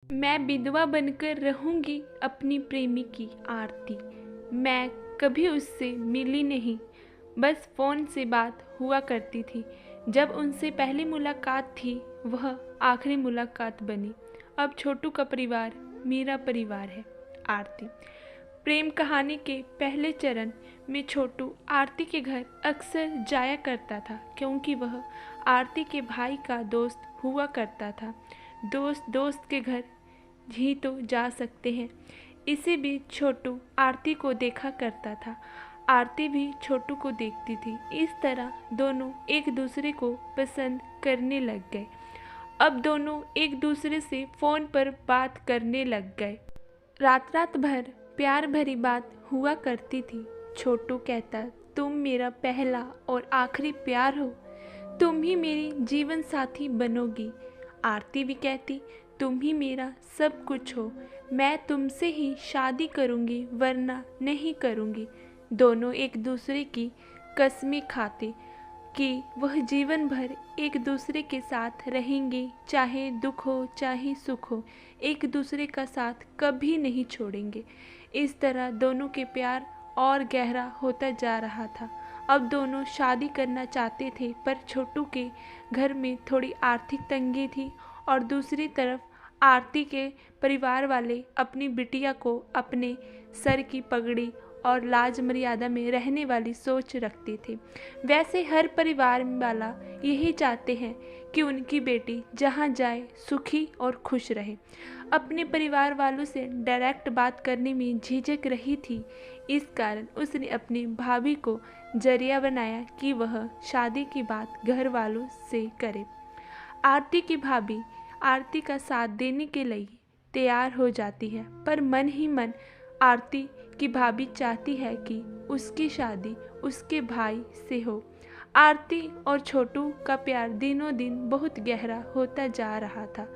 मैं विधवा बनकर रहूंगी अपनी प्रेमी की आरती। मैं कभी उससे मिली नहीं, बस फ़ोन से बात हुआ करती थी। जब उनसे पहली मुलाकात थी वह आखिरी मुलाकात बनी। अब छोटू का परिवार मेरा परिवार है। आरती। प्रेम कहानी के पहले चरण में छोटू आरती के घर अक्सर जाया करता था, क्योंकि वह आरती के भाई का दोस्त हुआ करता था। दोस्त दोस्त के घर ही तो जा सकते हैं। इसी बीच छोटू आरती को देखा करता था, आरती भी छोटू को देखती थी। इस तरह दोनों एक दूसरे को पसंद करने लग गए। अब दोनों एक दूसरे से फ़ोन पर बात करने लग गए। रात रात भर प्यार भरी बात हुआ करती थी। छोटू कहता, तुम मेरा पहला और आखिरी प्यार हो, तुम ही मेरी जीवन साथी बनोगी। आरती भी कहती, तुम ही मेरा सब कुछ हो, मैं तुमसे ही शादी करूँगी वरना नहीं करूँगी। दोनों एक दूसरे की कसमें खाते कि वह जीवन भर एक दूसरे के साथ रहेंगे, चाहे दुख हो चाहे सुख हो, एक दूसरे का साथ कभी नहीं छोड़ेंगे। इस तरह दोनों के प्यार और गहरा होता जा रहा था। अब दोनों शादी करना चाहते थे, पर छोटू के घर में थोड़ी आर्थिक तंगी थी और दूसरी तरफ आरती के परिवार वाले अपनी बिटिया को अपने सर की पगड़ी और लाज मर्यादा में रहने वाली सोच रखते थे। वैसे हर परिवार वाला यही चाहते हैं कि उनकी बेटी जहाँ जाए सुखी और खुश रहे। अपने परिवार वालों से डायरेक्ट बात करने में झिझक रही थी, इस कारण उसने अपनी भाभी को जरिया बनाया कि वह शादी की बात घर वालों से करे। आरती की भाभी आरती का साथ देने के लिए तैयार हो जाती है, पर मन ही मन आरती की भाभी चाहती है कि उसकी शादी उसके भाई से हो। आरती और छोटू का प्यार दिनों दिन बहुत गहरा होता जा रहा था।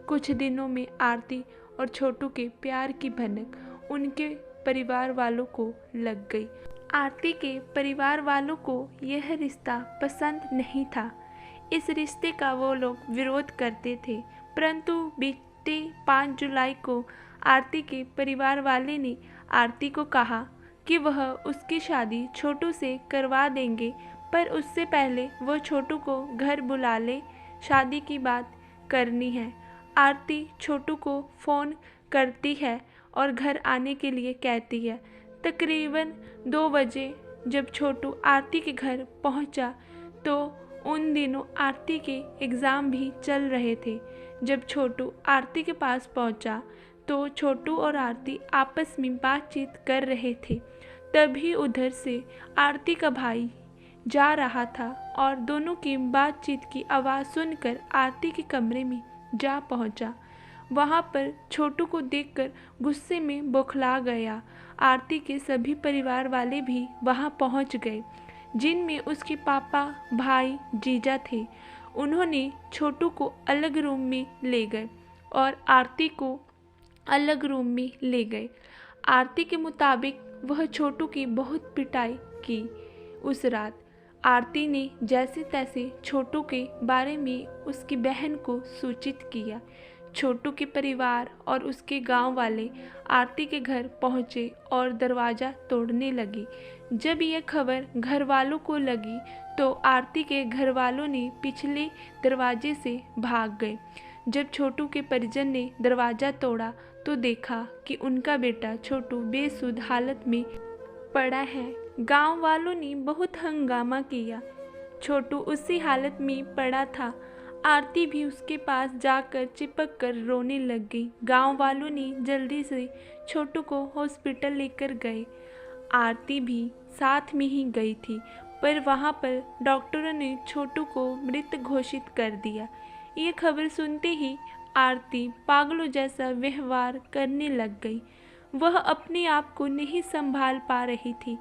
कुछ दिनों में आरती और छोटू के प्यार की भनक उनके परिवार वालों को लग गई। आरती के परिवार वालों को यह रिश्ता पसंद नहीं था। इस रिश्ते का वो लोग विरोध करते थे, परंतु बीते 5 जुलाई को आरती के परिवार वाले ने आरती को कहा कि वह उसकी शादी छोटू से करवा देंगे, पर उससे पहले वो छोटू को घर बुला ले, शादी की बात करनी है। आरती छोटू को फ़ोन करती है और घर आने के लिए कहती है। तकरीबन 2 बजे जब छोटू आरती के घर पहुंचा तो उन दिनों आरती के एग्ज़ाम भी चल रहे थे। जब छोटू आरती के पास पहुंचा तो छोटू और आरती आपस में बातचीत कर रहे थे। तभी उधर से आरती का भाई जा रहा था और दोनों की बातचीत की आवाज़ सुनकर आरती के कमरे में जा पहुंचा। वहां पर छोटू को देखकर गुस्से में बौखला गया। आरती के सभी परिवार वाले भी वहां पहुंच गए, जिनमें उसके पापा, भाई, जीजा थे। उन्होंने छोटू को अलग रूम में ले गए और आरती को अलग रूम में ले गए। आरती के मुताबिक वह छोटू की बहुत पिटाई की। उस रात आरती ने जैसे तैसे छोटू के बारे में उसकी बहन को सूचित किया। छोटू के परिवार और उसके गांव वाले आरती के घर पहुंचे और दरवाज़ा तोड़ने लगे। जब यह खबर घर वालों को लगी तो आरती के घर वालों ने पिछले दरवाजे से भाग गए। जब छोटू के परिजन ने दरवाज़ा तोड़ा तो देखा कि उनका बेटा छोटू बेसुध हालत में पड़ा है। गांव वालों ने बहुत हंगामा किया। छोटू उसी हालत में पड़ा था। आरती भी उसके पास जाकर चिपक कर रोने लग गई। गांव वालों ने जल्दी से छोटू को हॉस्पिटल लेकर गए। आरती भी साथ में ही गई थी, पर वहां पर डॉक्टरों ने छोटू को मृत घोषित कर दिया। ये खबर सुनते ही आरती पागलों जैसा व्यवहार करने लग गई। वह अपने आप को नहीं संभाल पा रही थी।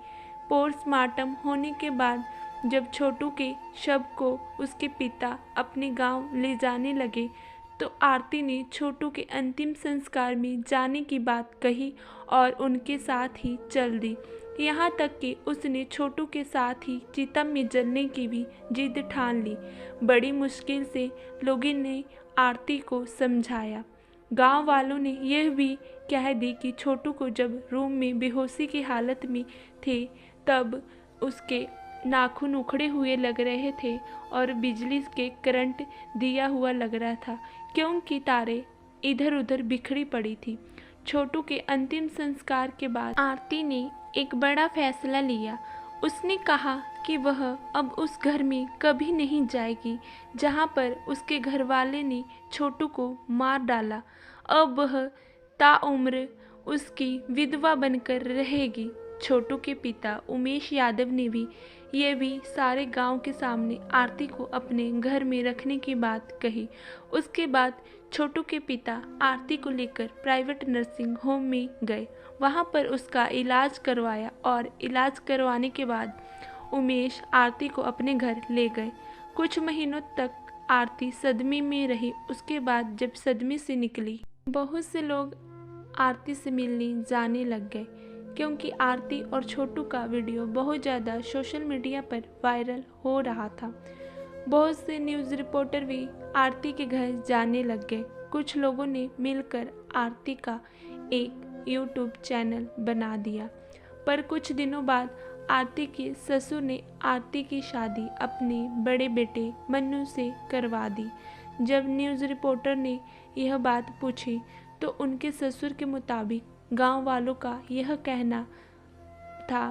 पोस्टमार्टम होने के बाद जब छोटू के शव को उसके पिता अपने गांव ले जाने लगे तो आरती ने छोटू के अंतिम संस्कार में जाने की बात कही और उनके साथ ही चल दी। यहाँ तक कि उसने छोटू के साथ ही चिता में जलने की भी जिद ठान ली। बड़ी मुश्किल से लोगों ने आरती को समझाया। गांव वालों ने यह भी कह दी कि छोटू को जब रूम में बेहोशी की हालत में थे तब उसके नाखून उखड़े हुए लग रहे थे और बिजली के करंट दिया हुआ लग रहा था, क्योंकि तारे इधर उधर बिखरी पड़ी थी। छोटू के अंतिम संस्कार के बाद आरती ने एक बड़ा फैसला लिया। उसने कहा कि वह अब उस घर में कभी नहीं जाएगी जहां पर उसके घर वाले ने छोटू को मार डाला। अब वह ताउम्र उसकी विधवा बनकर रहेगी। छोटू के पिता उमेश यादव ने भी सारे गांव के सामने आरती को अपने घर में रखने की बात कही। उसके बाद छोटू के पिता आरती को लेकर प्राइवेट नर्सिंग होम में गए। वहां पर उसका इलाज करवाया और इलाज करवाने के बाद उमेश आरती को अपने घर ले गए। कुछ महीनों तक आरती सदमे में रही। उसके बाद जब सदमे से निकली, बहुत से लोग आरती से मिलने जाने लग गए, क्योंकि आरती और छोटू का वीडियो बहुत ज़्यादा सोशल मीडिया पर वायरल हो रहा था। बहुत से न्यूज़ रिपोर्टर भी आरती के घर जाने लग गए। कुछ लोगों ने मिलकर आरती का एक यूट्यूब चैनल बना दिया। पर कुछ दिनों बाद आरती के ससुर ने आरती की शादी अपने बड़े बेटे मन्नू से करवा दी। जब न्यूज़ रिपोर्टर ने यह बात पूछी तो उनके ससुर के मुताबिक गांव वालों का यह कहना था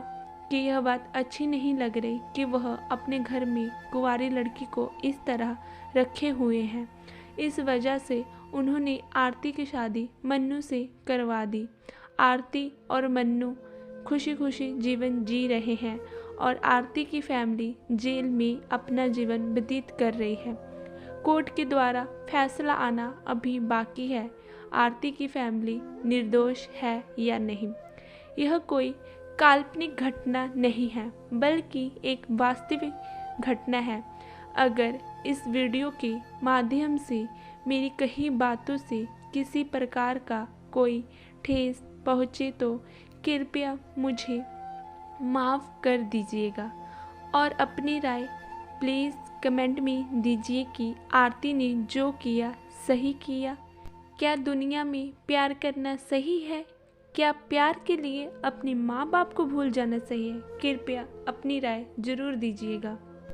कि यह बात अच्छी नहीं लग रही कि वह अपने घर में कुंवारी लड़की को इस तरह रखे हुए हैं। इस वजह से उन्होंने आरती की शादी मन्नू से करवा दी। आरती और मन्नू खुशी खुशी जीवन जी रहे हैं और आरती की फैमिली जेल में अपना जीवन व्यतीत कर रही है। कोर्ट के द्वारा फैसला आना अभी बाकी है, आरती की फैमिली निर्दोष है या नहीं। यह कोई काल्पनिक घटना नहीं है, बल्कि एक वास्तविक घटना है। अगर इस वीडियो के माध्यम से मेरी कही बातों से किसी प्रकार का कोई ठेस पहुँचे तो कृपया मुझे माफ़ कर दीजिएगा और अपनी राय प्लीज़ कमेंट में दीजिए कि आरती ने जो किया सही किया। क्या दुनिया में प्यार करना सही है? क्या प्यार के लिए अपने माँ बाप को भूल जाना सही है? कृपया अपनी राय ज़रूर दीजिएगा।